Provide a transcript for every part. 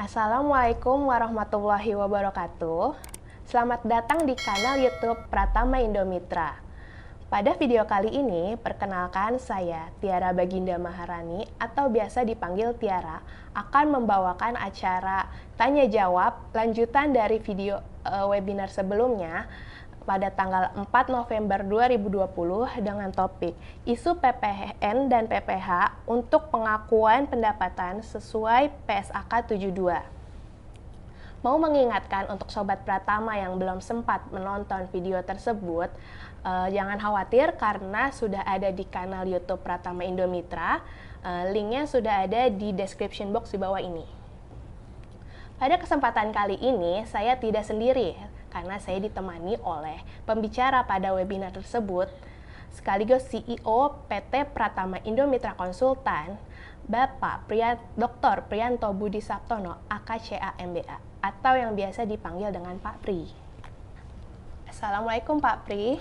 Assalamualaikum warahmatullahi wabarakatuh. Selamat datang di kanal YouTube Pratama Indomitra. Pada video kali ini, perkenalkan saya Tiara Baginda Maharani atau biasa dipanggil Tiara, akan membawakan acara tanya jawab lanjutan dari video webinar sebelumnya pada tanggal 4 November 2020 dengan topik isu PPN dan PPH untuk pengakuan pendapatan sesuai PSAK 72. Mau mengingatkan untuk Sobat Pratama yang belum sempat menonton video tersebut, jangan khawatir karena sudah ada di kanal YouTube Pratama Indomitra. Linknya sudah ada di description box di bawah ini. Pada kesempatan kali ini, saya tidak sendiri karena saya ditemani oleh pembicara pada webinar tersebut, sekaligus CEO PT Pratama Indomitra Konsultan, Bapak Dr. Priyanto Budi Saptono, AKCA MBA, atau yang biasa dipanggil dengan Pak Pri. Assalamualaikum Pak Pri.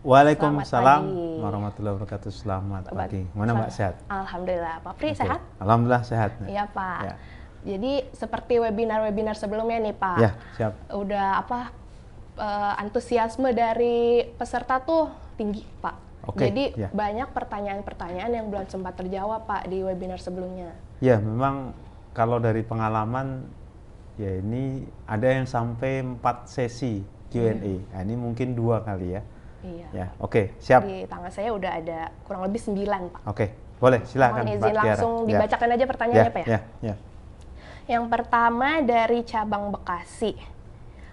Waalaikumsalam warahmatullahi wabarakatuh. Selamat pagi. Mana Mbak sehat? Alhamdulillah. Pak Pri sehat? Alhamdulillah sehat. Iya Pak. Ya. Jadi seperti webinar-webinar sebelumnya nih Pak. Ya, siap. Udah antusiasme dari peserta tuh tinggi Pak. Oke, jadi ya. Banyak pertanyaan-pertanyaan yang belum sempat terjawab Pak di webinar sebelumnya. Ya, memang kalau dari pengalaman ya ini ada yang sampai 4 sesi Q&A. Nah, ini mungkin 2 kali ya. Iya. Ya, oke, siap. Di tangan saya udah ada kurang lebih 9 Pak. Oke, boleh silakan Mohon izin Mbak Tiara. langsung dibacakan aja pertanyaannya Pak ya. Ya. Yang pertama dari cabang Bekasi.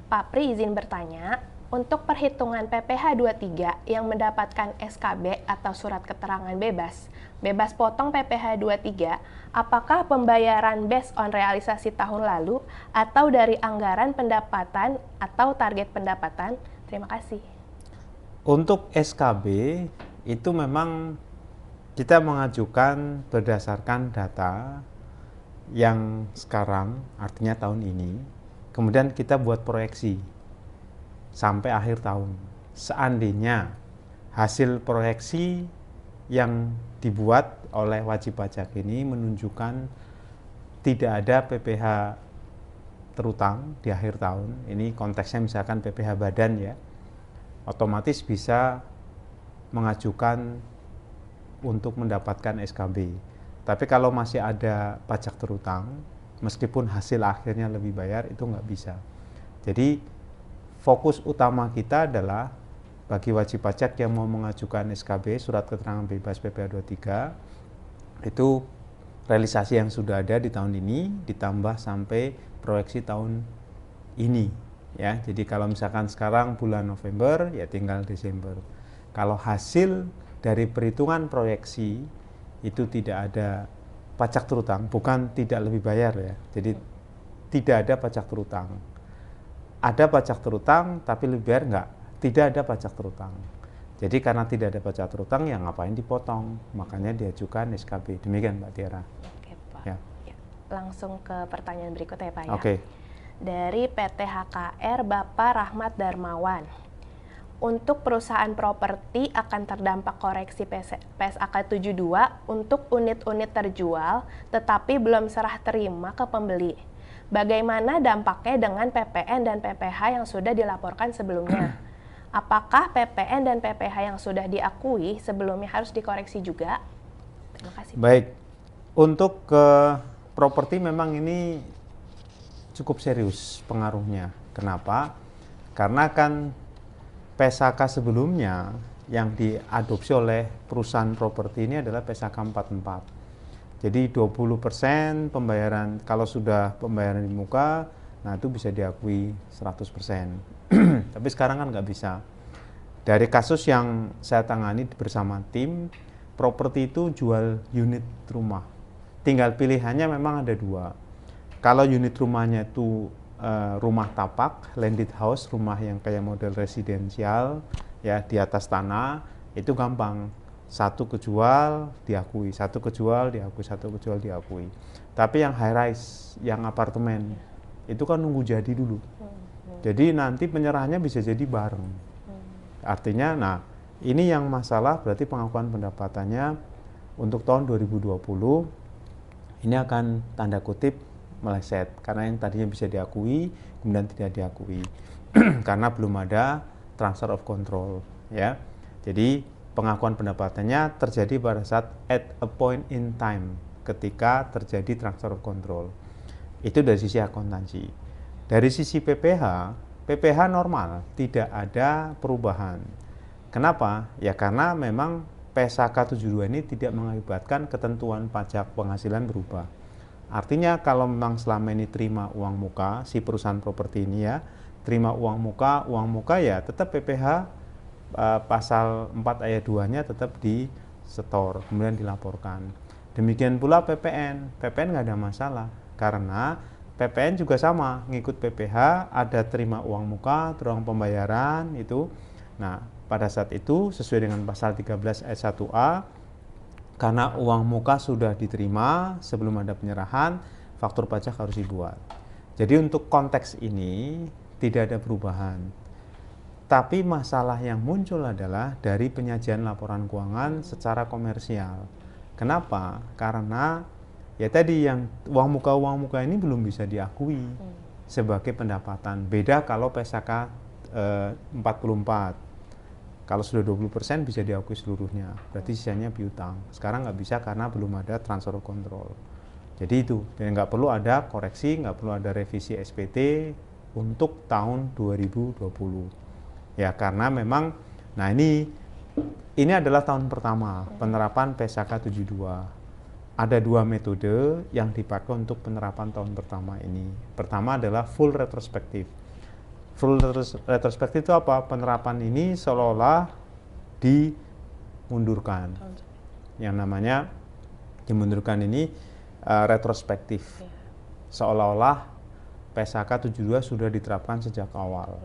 Pak Pri izin bertanya, untuk perhitungan PPh 23 yang mendapatkan SKB atau surat keterangan bebas potong PPh 23, apakah pembayaran based on realisasi tahun lalu atau dari anggaran pendapatan atau target pendapatan? Terima kasih. Untuk SKB itu memang kita mengajukan berdasarkan data yang sekarang, artinya tahun ini, kemudian kita buat proyeksi sampai akhir tahun. Seandainya hasil proyeksi yang dibuat oleh wajib pajak ini menunjukkan tidak ada PPh terutang di akhir tahun, ini konteksnya misalkan PPh badan ya, otomatis bisa mengajukan untuk mendapatkan SKB. Tapi kalau masih ada pajak terutang, meskipun hasil akhirnya lebih bayar, itu nggak bisa. Jadi fokus utama kita adalah bagi wajib pajak yang mau mengajukan SKB, surat keterangan bebas PPh 23, itu realisasi yang sudah ada di tahun ini ditambah sampai proyeksi tahun ini. Ya, jadi kalau misalkan sekarang bulan November, ya tinggal Desember. Kalau hasil dari perhitungan proyeksi itu tidak ada pajak terutang, bukan tidak lebih bayar ya. Jadi tidak ada pajak terutang. Ada pajak terutang tapi lebih bayar enggak? Tidak ada pajak terutang. Jadi karena tidak ada pajak terutang, ya ngapain dipotong? Makanya diajukan SKB. Demikian Mbak Tiara. Oke Pak. Ya. Langsung ke pertanyaan berikutnya Pak ya. Oke. Dari PT HKR Bapak Rahmat Darmawan. Untuk perusahaan properti akan terdampak koreksi PSAK 72 untuk unit-unit terjual tetapi belum serah terima ke pembeli. Bagaimana dampaknya dengan PPN dan PPh yang sudah dilaporkan sebelumnya? Apakah PPN dan PPh yang sudah diakui sebelumnya harus dikoreksi juga? Terima kasih. Baik. Untuk properti memang ini cukup serius pengaruhnya. Kenapa? Karena kan PSAK sebelumnya yang diadopsi oleh perusahaan properti ini adalah PSAK 44. Jadi 20% pembayaran, kalau sudah pembayaran di muka, nah itu bisa diakui 100%. Tapi sekarang kan nggak bisa. Dari kasus yang saya tangani bersama tim, properti itu jual unit rumah. Tinggal pilihannya memang ada 2. Kalau unit rumahnya itu rumah tapak, landed house, rumah yang kayak model residensial ya di atas tanah, itu gampang. Satu kejual diakui, satu kejual diakui, satu kejual diakui. Tapi yang high rise, yang apartemen, itu kan nunggu jadi dulu. Jadi nanti penyerahannya bisa jadi bareng. Artinya, nah ini yang masalah berarti pengakuan pendapatannya untuk tahun 2020 ini akan tanda kutip meleset karena yang tadinya bisa diakui kemudian tidak diakui karena belum ada transfer of control ya. Jadi pengakuan pendapatannya terjadi pada saat at a point in time ketika terjadi transfer of control. Itu dari sisi akuntansi. Dari sisi PPH normal, tidak ada perubahan. Kenapa? Ya karena memang PSAK 72 ini tidak mengakibatkan ketentuan pajak penghasilan berubah. Artinya kalau memang selama ini terima uang muka, si perusahaan properti ini ya, terima uang muka ya tetap PPH pasal 4 ayat 2-nya tetap di setor, kemudian dilaporkan. Demikian pula PPN nggak ada masalah, karena PPN juga sama, ngikut PPH, ada terima uang muka, ruang pembayaran itu. Nah, pada saat itu sesuai dengan pasal 13 ayat 1A, karena uang muka sudah diterima sebelum ada penyerahan, faktur pajak harus dibuat. Jadi untuk konteks ini tidak ada perubahan. Tapi masalah yang muncul adalah dari penyajian laporan keuangan secara komersial. Kenapa? Karena ya tadi yang uang muka ini belum bisa diakui sebagai pendapatan. Beda kalau PSAK 44. Kalau sudah 20% bisa diakui seluruhnya, berarti sisanya piutang. Sekarang nggak bisa karena belum ada transfer of control. Jadi itu, dan nggak perlu ada koreksi, nggak perlu ada revisi SPT untuk tahun 2020. Ya karena memang, nah ini adalah tahun pertama penerapan PSAK 72. Ada dua metode yang dipakai untuk penerapan tahun pertama ini. Pertama adalah full retrospektif. Full retrospektif itu apa? Penerapan ini seolah-olah dimundurkan. Yang namanya dimundurkan ini retrospektif. Seolah-olah PSAK 72 sudah diterapkan sejak awal.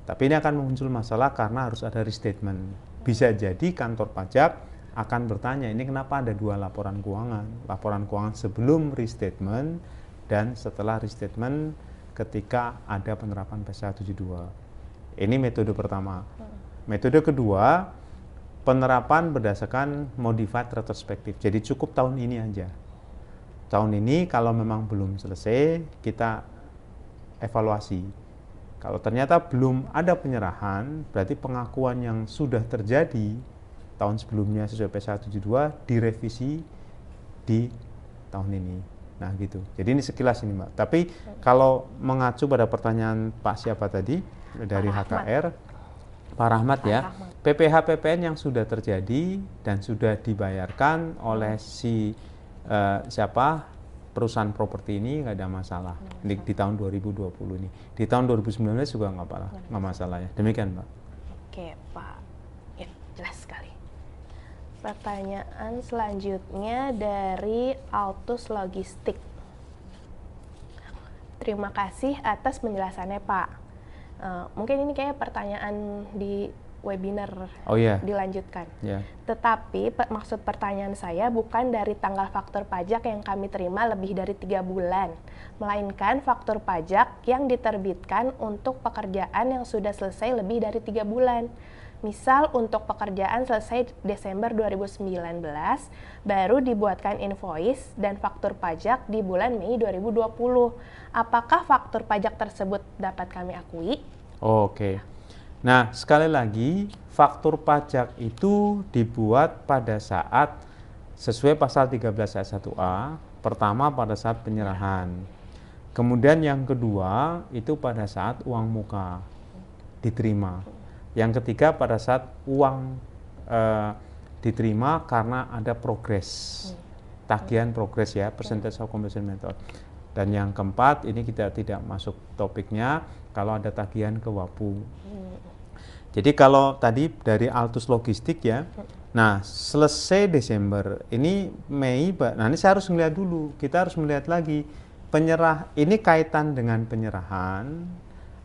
Tapi ini akan muncul masalah karena harus ada restatement. Bisa jadi kantor pajak akan bertanya, ini kenapa ada dua laporan keuangan? Laporan keuangan sebelum restatement dan setelah restatement ketika ada penerapan PSAK 72. Ini metode pertama. Metode kedua, penerapan berdasarkan modified retrospektif. Jadi cukup tahun ini aja. Tahun ini kalau memang belum selesai, kita evaluasi. Kalau ternyata belum ada penyerahan, berarti pengakuan yang sudah terjadi tahun sebelumnya sesuai PSAK 72 direvisi di tahun ini. Nah gitu. Jadi ini sekilas ini Mbak. Tapi kalau mengacu pada pertanyaan Pak siapa tadi dari HKR, Pak Rahmat ya, PPH PPN yang sudah terjadi dan sudah dibayarkan oleh si perusahaan properti ini nggak ada masalah di tahun 2020 ini. Di tahun 2019 juga nggak masalah ya. Demikian Mbak. Oke Pak, ya jelas sekali. Pertanyaan selanjutnya dari Altus Logistik. Terima kasih atas penjelasannya Pak. Mungkin ini kayak pertanyaan di webinar dilanjutkan. Tetapi maksud pertanyaan saya bukan dari tanggal faktur pajak yang kami terima lebih dari 3 bulan, melainkan faktur pajak yang diterbitkan untuk pekerjaan yang sudah selesai lebih dari 3 bulan. Misal untuk pekerjaan selesai Desember 2019, baru dibuatkan invoice dan faktur pajak di bulan Mei 2020. Apakah faktur pajak tersebut dapat kami akui? Oke. Nah, sekali lagi, faktur pajak itu dibuat pada saat sesuai pasal 13 ayat 1A, pertama pada saat penyerahan. Kemudian yang kedua, itu pada saat uang muka diterima. Yang ketiga pada saat uang diterima karena ada progres, tagihan progres ya, percentage of completion method. Dan yang keempat, ini kita tidak masuk topiknya, kalau ada tagihan ke WAPU. Jadi kalau tadi dari Altus Logistik ya, nah selesai Desember, ini Mei, nah ini saya harus melihat dulu, kita harus melihat lagi, ini kaitan dengan penyerahan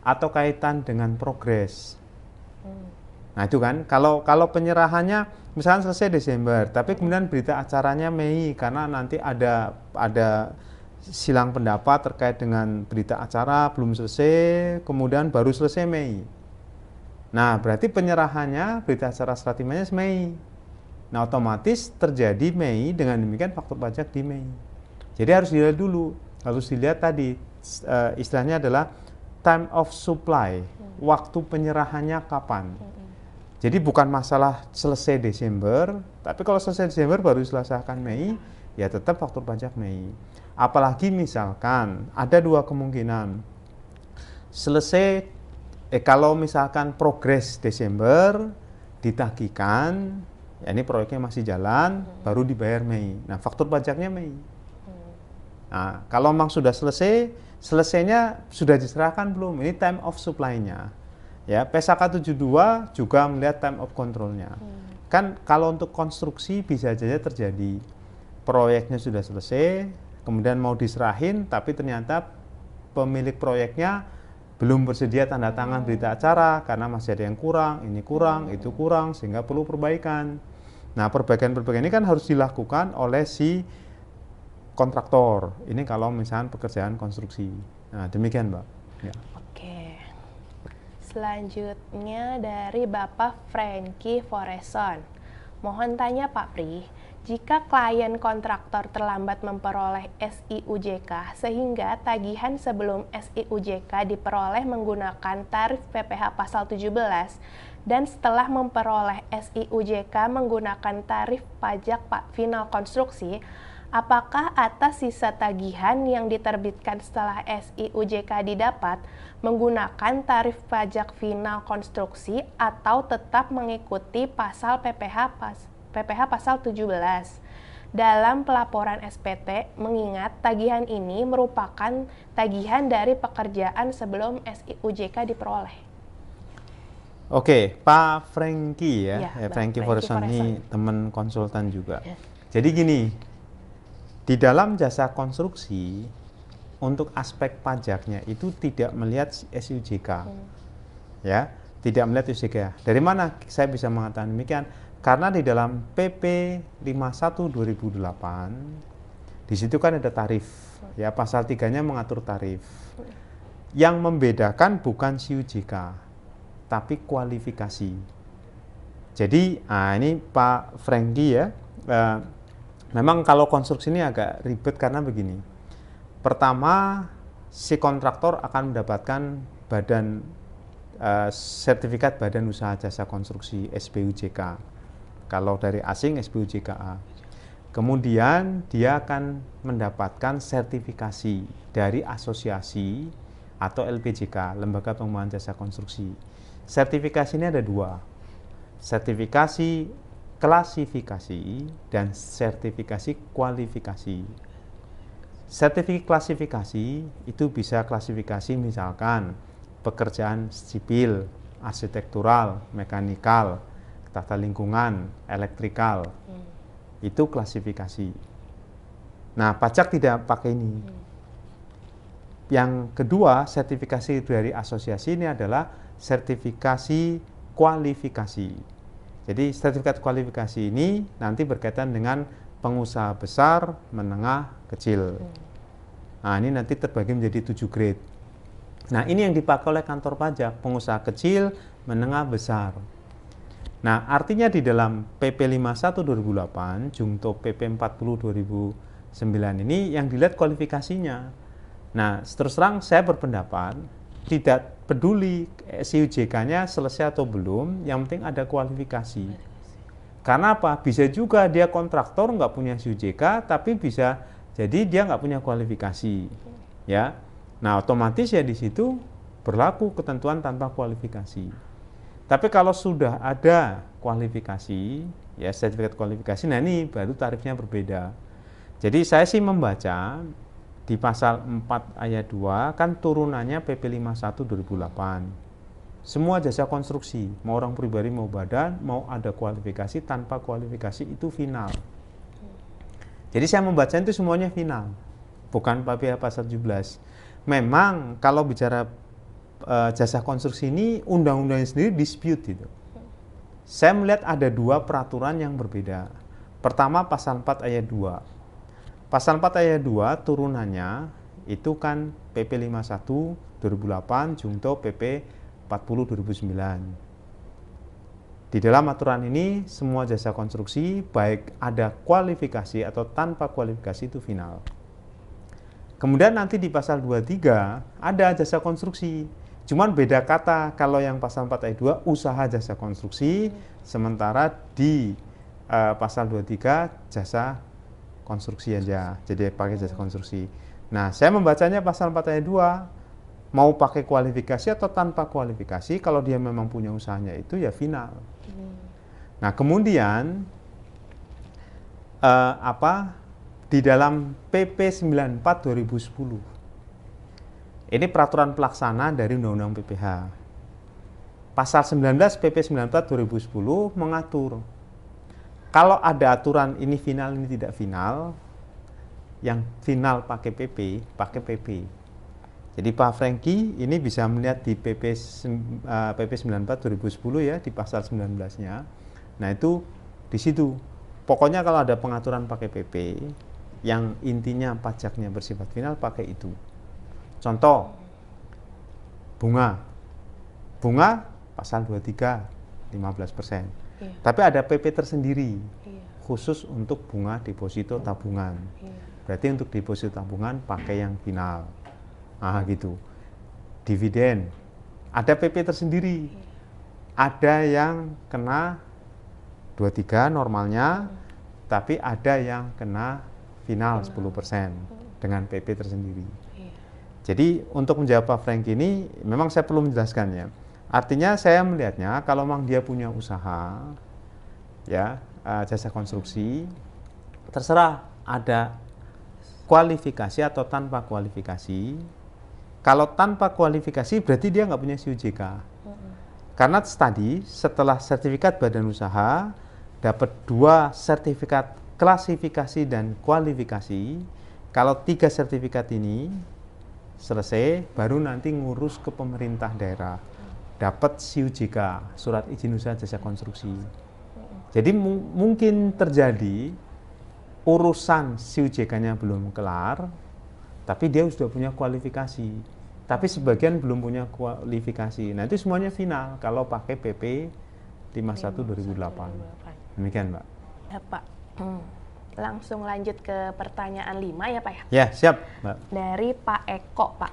atau kaitan dengan progres. Nah itu kan, kalau penyerahannya misalnya selesai Desember, tapi kemudian berita acaranya Mei karena nanti ada silang pendapat terkait dengan berita acara belum selesai, kemudian baru selesai Mei. Nah berarti penyerahannya berita acara serah terimanya Mei. Nah otomatis terjadi Mei, dengan demikian faktur pajak di Mei. Jadi harus dilihat dulu harus dilihat tadi istilahnya adalah time of supply, waktu penyerahannya kapan. Jadi bukan masalah selesai Desember, tapi kalau selesai Desember baru diselesaikan Mei, ya tetap faktur pajak Mei. Apalagi misalkan ada dua kemungkinan. Selesai kalau misalkan progres Desember ditagihkan, ya ini proyeknya masih jalan, baru dibayar Mei. Nah, faktur pajaknya Mei. Nah, kalau memang sudah selesainya sudah diserahkan belum? Ini time of supply-nya. Ya, PSAK 72 juga melihat time of control-nya. Kan kalau untuk konstruksi bisa saja terjadi proyeknya sudah selesai, kemudian mau diserahin, tapi ternyata pemilik proyeknya belum bersedia tanda tangan berita acara karena masih ada yang kurang, ini kurang, itu kurang, sehingga perlu perbaikan. Nah, perbaikan-perbaikan ini kan harus dilakukan oleh si kontraktor. Ini kalau misalnya pekerjaan konstruksi. Nah, demikian, Mbak. Ya. Oke. Selanjutnya dari Bapak Frankie Foreson. Mohon tanya Pak Pri, jika klien kontraktor terlambat memperoleh SIUJK sehingga tagihan sebelum SIUJK diperoleh menggunakan tarif PPh pasal 17 dan setelah memperoleh SIUJK menggunakan tarif pajak final konstruksi, apakah atas sisa tagihan yang diterbitkan setelah SIUJK didapat menggunakan tarif pajak final konstruksi atau tetap mengikuti pasal PPh pasal 17 dalam pelaporan SPT, mengingat tagihan ini merupakan tagihan dari pekerjaan sebelum SIUJK diperoleh? Oke, Pak Frankie Ya, Frankie Frankie Foreson ini Foreson. teman konsultan juga. Ya. Jadi gini, di dalam jasa konstruksi untuk aspek pajaknya itu tidak melihat SIUJK, ya, tidak melihat SIUJK. Dari mana saya bisa mengatakan demikian? Karena di dalam PP 51 2008 di situ kan ada tarif, ya, pasal 3-nya mengatur tarif. Yang membedakan bukan SIUJK, tapi kualifikasi. Jadi, ini Pak Frankie ya. Memang kalau konstruksi ini agak ribet karena begini. Pertama, si kontraktor akan mendapatkan sertifikat Badan Usaha Jasa Konstruksi SPUJK. Kalau dari asing SPUJKA. Kemudian dia akan mendapatkan sertifikasi dari asosiasi atau LPJK, Lembaga Pengembangan Jasa Konstruksi. Sertifikasi ini ada dua. Sertifikasi klasifikasi dan sertifikasi kualifikasi. Sertifikasi klasifikasi itu bisa klasifikasi misalkan pekerjaan sipil, arsitektural, mekanikal, tata lingkungan, elektrikal. Itu klasifikasi. Nah, pajak tidak pakai ini. Yang kedua, sertifikasi dari asosiasi ini adalah sertifikasi kualifikasi. Jadi sertifikat kualifikasi ini nanti berkaitan dengan pengusaha besar, menengah, kecil. Nah, ini nanti terbagi menjadi 7 grade. Nah, ini yang dipakai oleh kantor pajak, pengusaha kecil, menengah, besar. Nah, artinya di dalam PP 51 2008, jungto PP 40 2009 ini yang dilihat kualifikasinya. Nah, terus terang saya berpendapat tidak peduli SIUJK-nya selesai atau belum, yang penting ada kualifikasi. Karena apa? Bisa juga dia kontraktor nggak punya SIUJK, tapi bisa jadi dia nggak punya kualifikasi, ya. Nah, otomatis ya di situ berlaku ketentuan tanpa kualifikasi. Tapi kalau sudah ada kualifikasi, ya sertifikat kualifikasi, nah ini baru tarifnya berbeda. Jadi saya sih membaca di pasal 4 ayat 2 kan turunannya PP 51 2008. Semua jasa konstruksi, mau orang pribadi mau badan, mau ada kualifikasi, tanpa kualifikasi itu final. Jadi saya membaca itu semuanya final, bukan PPh pasal 17. Memang kalau bicara jasa konstruksi ini undang-undangnya sendiri dispute itu. Saya melihat ada dua peraturan yang berbeda. Pertama pasal 4 ayat 2. Pasal 4 ayat 2 turunannya itu kan PP 51 2008 jungto PP 40 2009. Di dalam aturan ini semua jasa konstruksi baik ada kualifikasi atau tanpa kualifikasi itu final. Kemudian nanti di pasal 23 ada jasa konstruksi. Cuman beda kata, kalau yang pasal 4 ayat 2 usaha jasa konstruksi, sementara di pasal 23 jasa konstruksi aja. Jadi pakai jasa konstruksi. Nah, saya membacanya pasal 4 ayat 2 mau pakai kualifikasi atau tanpa kualifikasi, kalau dia memang punya usahanya itu ya final. Nah, kemudian di dalam PP 94 2010. Ini peraturan pelaksana dari Undang-Undang PPH. Pasal 19 PP 94 2010 mengatur kalau ada aturan ini final, ini tidak final, yang final pakai PP, pakai PP. Jadi Pak Franky ini bisa melihat di PP 94 2010 ya, di pasal 19-nya. Nah, itu di situ. Pokoknya kalau ada pengaturan pakai PP yang intinya pajaknya bersifat final, pakai itu. Contoh, bunga pasal 23 15%. Iya. Tapi ada PP tersendiri, iya, khusus untuk bunga deposito tabungan. Iya. Berarti untuk deposito tabungan pakai yang final. Nah, gitu. Dividen ada PP tersendiri. Iya. Ada yang kena 23 normalnya, tapi ada yang kena final 10% dengan PP tersendiri. Jadi untuk menjawab Pak Frank ini, memang saya perlu menjelaskannya. Artinya saya melihatnya kalau memang dia punya usaha, ya jasa konstruksi, terserah ada kualifikasi atau tanpa kualifikasi. Kalau tanpa kualifikasi berarti dia nggak punya SIUJK. Karena tadi setelah sertifikat badan usaha dapat 2 sertifikat klasifikasi dan kualifikasi. Kalau 3 sertifikat ini selesai, baru nanti ngurus ke pemerintah daerah, dapat SIUJK, surat izin usaha jasa konstruksi. Jadi mungkin terjadi urusan SIUJK-nya belum kelar, tapi dia sudah punya kualifikasi. Tapi sebagian belum punya kualifikasi. Nah, itu semuanya final kalau pakai PP 51 2008. Demikian, Mbak. Ya, Pak. Langsung lanjut ke pertanyaan 5 ya, Pak ya? Ya, siap, Mbak. Dari Pak Eko, Pak.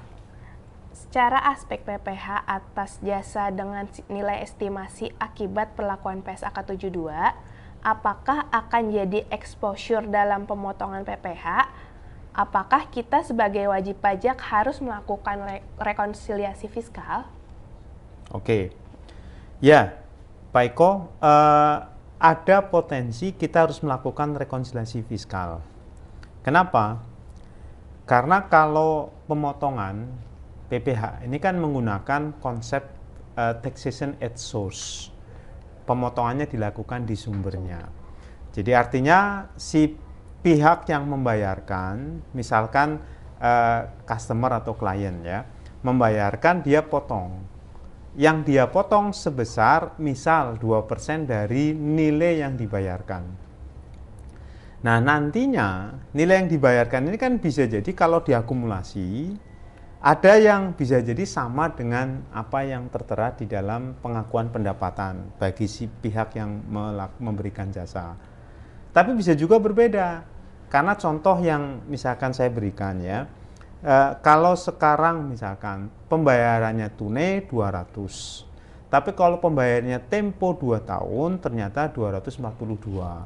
Secara aspek PPH atas jasa dengan nilai estimasi akibat perlakuan PSAK 72, apakah akan jadi exposure dalam pemotongan PPH? Apakah kita sebagai wajib pajak harus melakukan rekonsiliasi fiskal? Oke. Ya, Pak Eko, ada potensi kita harus melakukan rekonsiliasi fiskal. Kenapa? Karena kalau pemotongan PPH ini kan menggunakan konsep taxation at source. Pemotongannya dilakukan di sumbernya. Jadi artinya si pihak yang membayarkan, misalkan customer atau klien ya, membayarkan, dia potong. Yang dia potong sebesar misal 2% dari nilai yang dibayarkan. Nah, nantinya nilai yang dibayarkan ini kan bisa jadi kalau diakumulasi, ada yang bisa jadi sama dengan apa yang tertera di dalam pengakuan pendapatan bagi si pihak yang memberikan jasa. Tapi bisa juga berbeda, karena contoh yang misalkan saya berikan ya, kalau sekarang misalkan pembayarannya tunai 200, tapi kalau pembayarannya tempo 2 tahun ternyata 242.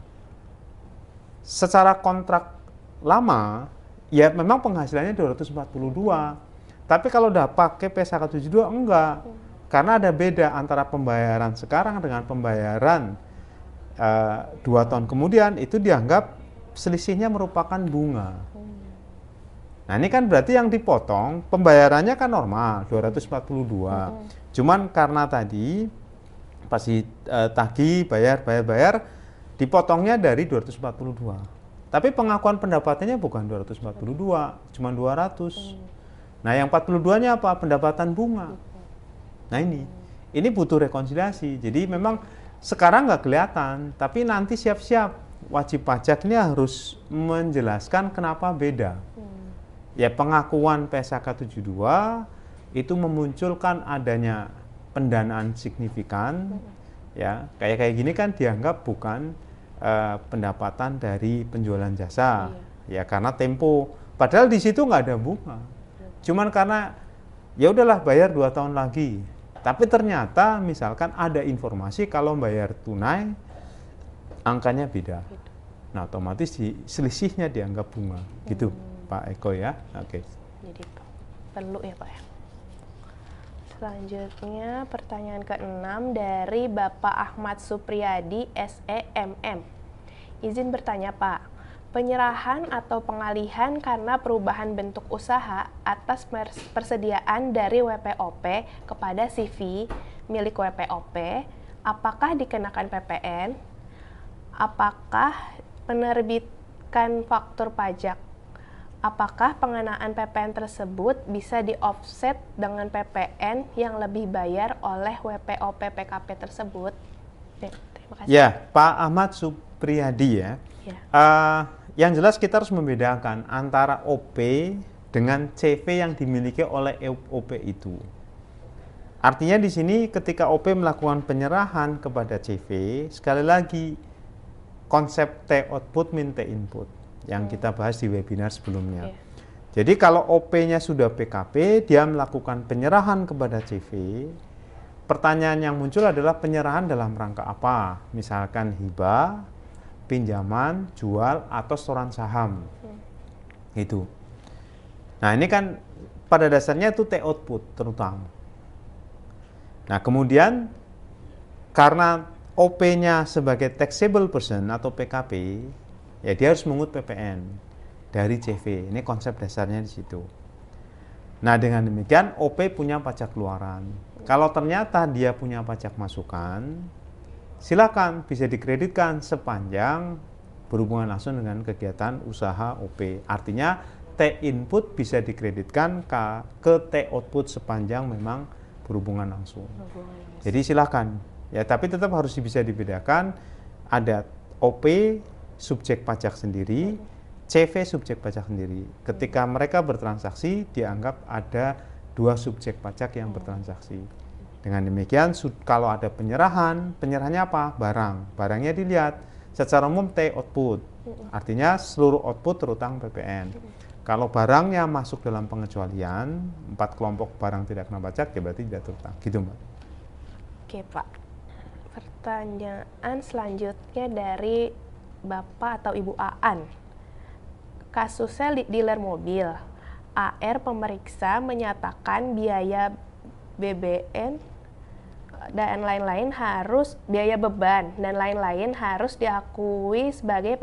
Secara kontrak lama, ya memang penghasilannya 242, tapi kalau udah pakai PSAK 72 enggak, karena ada beda antara pembayaran sekarang dengan pembayaran 2 tahun kemudian, itu dianggap selisihnya merupakan bunga. Nah, ini kan berarti yang dipotong pembayarannya kan normal 242. Cuman karena tadi pasti tagih bayar dipotongnya dari 242. Tapi pengakuan pendapatannya bukan 242, cuma 200. Nah, yang 42-nya apa? Pendapatan bunga. Nah, ini butuh rekonsiliasi. Jadi memang sekarang nggak kelihatan, tapi nanti siap-siap wajib pajak ini harus menjelaskan kenapa beda. Ya, pengakuan PSAK 72 itu memunculkan adanya pendanaan signifikan, ya kayak gini kan dianggap bukan pendapatan dari penjualan jasa, ya karena tempo Padahal di situ nggak ada bunga. Cuman karena ya udahlah bayar 2 tahun lagi. Tapi ternyata misalkan ada informasi kalau bayar tunai angkanya beda. Nah, otomatis selisihnya dianggap bunga. Gitu, Pak Eko ya. Oke. Jadi perlu ya Pak ya. Selanjutnya pertanyaan ke-6 dari Bapak Ahmad Supriyadi SEMM. Izin bertanya Pak, penyerahan atau pengalihan karena perubahan bentuk usaha atas persediaan dari WPOP kepada CV milik WPOP, apakah dikenakan PPN? Apakah penerbitkan faktur pajak? Apakah pengenaan PPN tersebut bisa di-offset dengan PPN yang lebih bayar oleh WPOP PKP tersebut? Ya, terima kasih. Ya, Pak Ahmad Supriyadi ya. Ya. Yang jelas kita harus membedakan antara OP dengan CV yang dimiliki oleh OP itu. Artinya di sini ketika OP melakukan penyerahan kepada CV, sekali lagi konsep T output min T input yang kita bahas di webinar sebelumnya. Jadi kalau OP-nya sudah PKP, dia melakukan penyerahan kepada CV. Pertanyaan yang muncul adalah penyerahan dalam rangka apa? Misalkan hibah, pinjaman, jual, atau setoran saham. Itu. Nah, ini kan pada dasarnya itu T output terutama. Nah, kemudian karena OP-nya sebagai taxable person atau PKP, ya dia harus mengut PPN dari CV. Ini konsep dasarnya di situ. Nah, dengan demikian OP punya pajak keluaran. Kalau ternyata dia punya pajak masukan, silakan bisa dikreditkan sepanjang berhubungan langsung dengan kegiatan usaha OP. Artinya T input bisa dikreditkan ke T output sepanjang memang berhubungan langsung. Jadi silakan. Ya, tapi tetap harus bisa dibedakan, ada OP subjek pajak sendiri, CV subjek pajak sendiri. Ketika mereka bertransaksi, dianggap ada 2 subjek pajak yang bertransaksi. Dengan demikian, kalau ada penyerahan, penyerahannya apa? Barang. Barangnya dilihat. Secara umum T output. Artinya seluruh output terutang PPN. Kalau barangnya masuk dalam pengecualian, 4 kelompok barang tidak kena pajak, ya berarti tidak terutang. Gitu, Mbak. Oke, Pak. Pertanyaan selanjutnya dari Bapak atau Ibu Aan. Kasusnya dealer mobil. AR pemeriksa menyatakan biaya BBN dan lain-lain harus biaya beban dan lain-lain harus diakui sebagai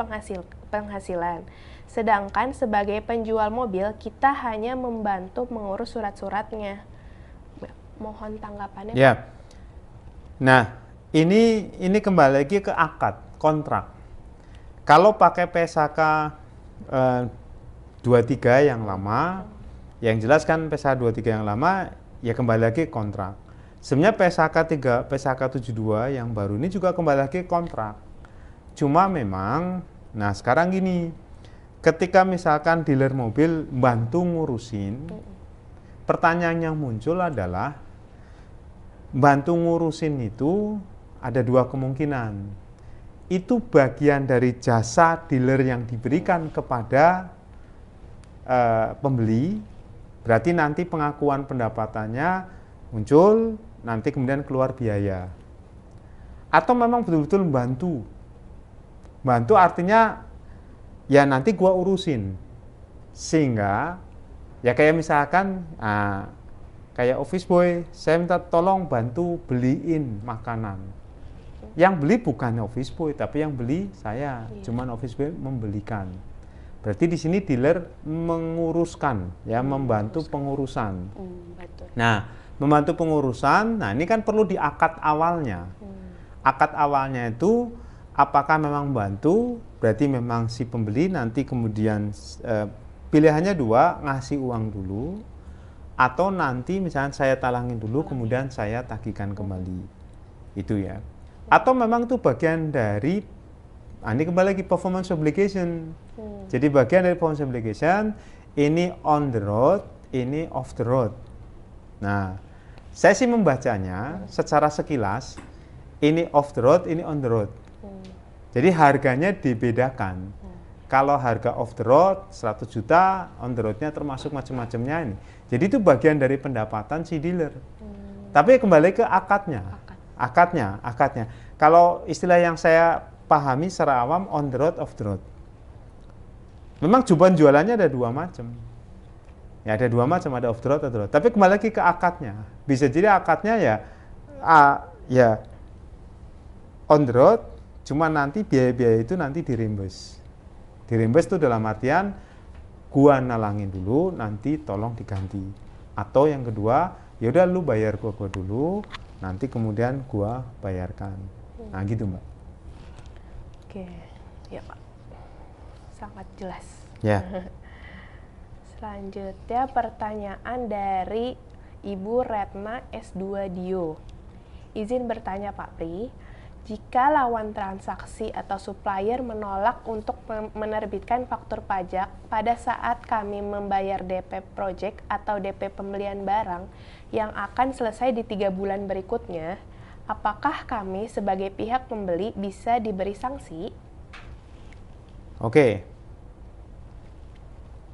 penghasilan. Sedangkan sebagai penjual mobil kita hanya membantu mengurus surat-suratnya. Mohon tanggapannya. Ya. Nah, ini kembali lagi ke akad kontrak. Kalau pakai PSAK 23 yang lama, yang jelas kan PSAK 23 yang lama ya kembali lagi kontrak. Sebenarnya PSAK 72 yang baru ini juga kembali lagi kontrak. Cuma memang, nah sekarang gini, ketika misalkan dealer mobil bantu ngurusin, pertanyaan yang muncul adalah bantu ngurusin itu ada 2 kemungkinan. Itu bagian dari jasa dealer yang diberikan kepada pembeli, berarti nanti pengakuan pendapatannya muncul, nanti kemudian keluar biaya. Atau memang betul-betul membantu. Bantu artinya ya nanti gua urusin. Sehingga ya kayak misalkan kayak office boy, saya minta tolong bantu beliin makanan. Yang beli bukan office boy, tapi yang beli saya. Cuman office boy membelikan. Berarti di sini dealer menguruskan, ya membantu pengurusan. Nah, membantu pengurusan, nah ini kan perlu di akad awalnya. Akad awalnya itu apakah memang bantu, berarti memang si pembeli nanti kemudian pilihannya 2, ngasih uang dulu, atau nanti misalnya saya talangin dulu, kemudian saya tagihkan kembali. Itu ya. Atau memang itu bagian dari, ini kembali lagi performance obligation. Jadi bagian dari performance obligation, ini on the road, ini off the road. Nah, saya sih membacanya secara sekilas, ini off the road, ini on the road. Jadi harganya dibedakan. Kalau harga off the road 100 juta, on the roadnya termasuk macam-macamnya ini. Jadi itu bagian dari pendapatan si dealer. Tapi kembali ke akadnya. Akadnya. Kalau istilah yang saya pahami secara awam, on the road, off the road. Memang jualannya ada dua macam. Ya ada dua macam, ada off the road, on the road. Tapi kembali lagi ke akadnya. Bisa jadi akadnya ya on the road, cuma nanti biaya-biaya itu nanti direimburse. Direimburse itu dalam artian gua nalangin dulu, nanti tolong diganti. Atau yang kedua, yaudah lu bayar gua dulu, nanti kemudian gua bayarkan. Nah gitu Mbak. Oke, ya Pak. Sangat jelas. Ya. Selanjutnya pertanyaan dari Ibu Retna S2 Dio. Izin bertanya Pak Pri, jika lawan transaksi atau supplier menolak untuk menerbitkan faktur pajak pada saat kami membayar DP project atau DP pembelian barang yang akan selesai di 3 bulan berikutnya, apakah kami sebagai pihak pembeli bisa diberi sanksi? Oke.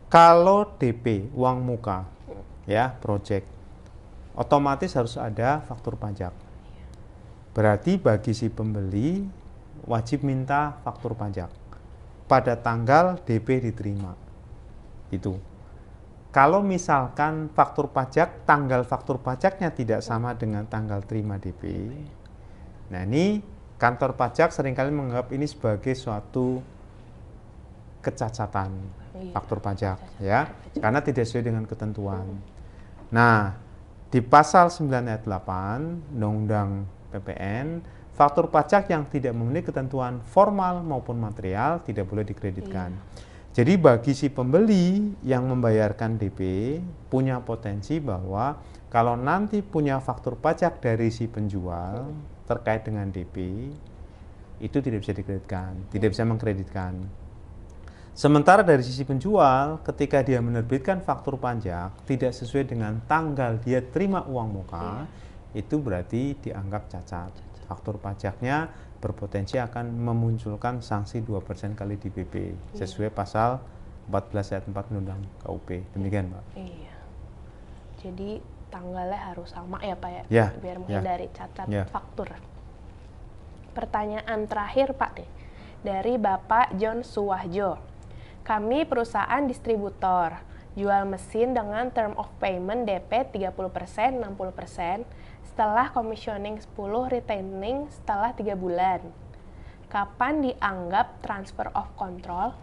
Kalau DP uang muka ya project, otomatis harus ada faktur pajak. Berarti bagi si pembeli wajib minta faktur pajak pada tanggal DP diterima. Itu. Kalau misalkan tanggal faktur pajaknya tidak sama dengan tanggal terima DP, nah ini kantor pajak seringkali menganggap ini sebagai suatu kecacatan faktur pajak, ya, karena tidak sesuai dengan ketentuan. Nah, di pasal 9 ayat 8 Undang-Undang PPN, faktur pajak yang tidak memenuhi ketentuan formal maupun material tidak boleh dikreditkan. Jadi bagi si pembeli yang membayarkan DP punya potensi bahwa kalau nanti punya faktur pajak dari si penjual terkait dengan DP, itu tidak bisa dikreditkan, tidak bisa mengkreditkan. Sementara dari sisi penjual, ketika dia menerbitkan faktur pajak tidak sesuai dengan tanggal dia terima uang muka, itu berarti dianggap cacat. Faktur pajaknya berpotensi akan memunculkan sanksi 2% kali DPP sesuai pasal 14 ayat 4 Undang-Undang KUP. Demikian, Pak. Iya. Jadi tanggalnya harus sama ya, Pak ya, Ya, biar menghindari cacat ya. faktur. Pertanyaan terakhir, Pak deh, dari Bapak John Suwahjo. Kami perusahaan distributor, jual mesin dengan term of payment DP 30%, 60%, setelah commissioning 10, retaining setelah 3 bulan. Kapan dianggap transfer of control?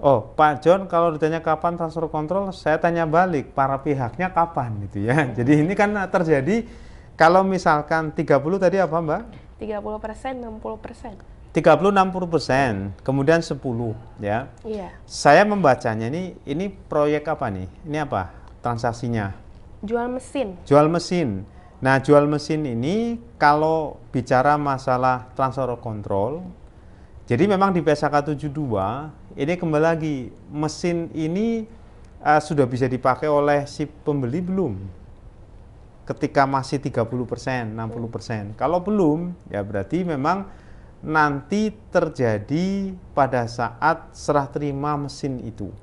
Oh, Pak John, kalau ditanya kapan transfer control, saya tanya balik, para pihaknya kapan gitu ya. Jadi ini kan terjadi kalau misalkan 30 tadi apa, Mbak? 30%, 60%. 30-60%, kemudian 10 ya. Iya. Saya membacanya ini proyek apa nih? Ini apa transaksinya? Jual mesin. Jual mesin. Nah, jual mesin ini kalau bicara masalah transfer of control, jadi memang di PSAK 72 ini kembali lagi mesin ini sudah bisa dipakai oleh si pembeli belum? Ketika masih 30%, 60%. Kalau belum, ya berarti memang nanti terjadi pada saat serah terima mesin itu.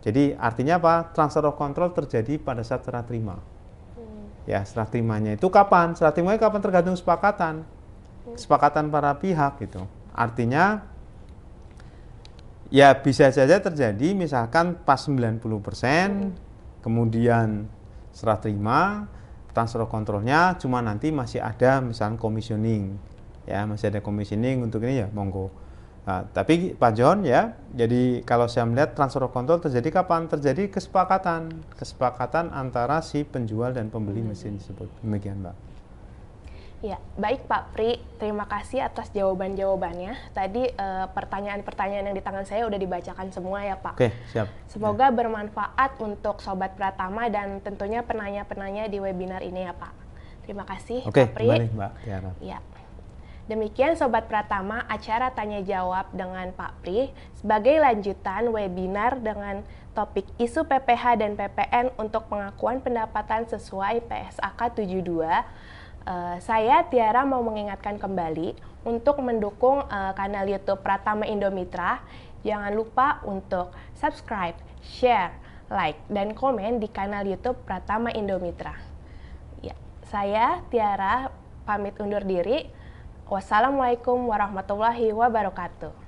Jadi artinya apa? Transfer of control terjadi pada saat serah terima. Ya, serah terimanya itu kapan? Serah terimanya kapan tergantung kesepakatan para pihak gitu. Artinya ya bisa saja terjadi misalkan pas 90%, kemudian serah terima, transfer of controlnya cuma nanti masih ada misalkan commissioning. Ya, masih ada commissioning untuk ini ya, monggo. Nah, tapi Pak John ya, jadi kalau saya melihat transfer of control terjadi kapan? Terjadi kesepakatan antara si penjual dan pembeli mesin tersebut. Demikian, Mbak. Ya, baik Pak Pri, terima kasih atas jawaban-jawabannya. Tadi pertanyaan-pertanyaan yang di tangan saya udah dibacakan semua ya Pak. Oke, siap. Semoga bermanfaat untuk Sobat Pratama dan tentunya penanya-penanya di webinar ini ya Pak. Terima kasih Oke, Pak Pri. kembali Mbak Tiara. Ya. Demikian Sobat Pratama acara tanya jawab dengan Pak Pri sebagai lanjutan webinar dengan topik isu PPh dan PPN untuk pengakuan pendapatan sesuai PSAK 72. Saya Tiara mau mengingatkan kembali untuk mendukung kanal YouTube Pratama Indomitra. Jangan lupa untuk subscribe, share, like, dan komen di kanal YouTube Pratama Indomitra. Ya, saya Tiara pamit undur diri. Wassalamualaikum warahmatullahi wabarakatuh.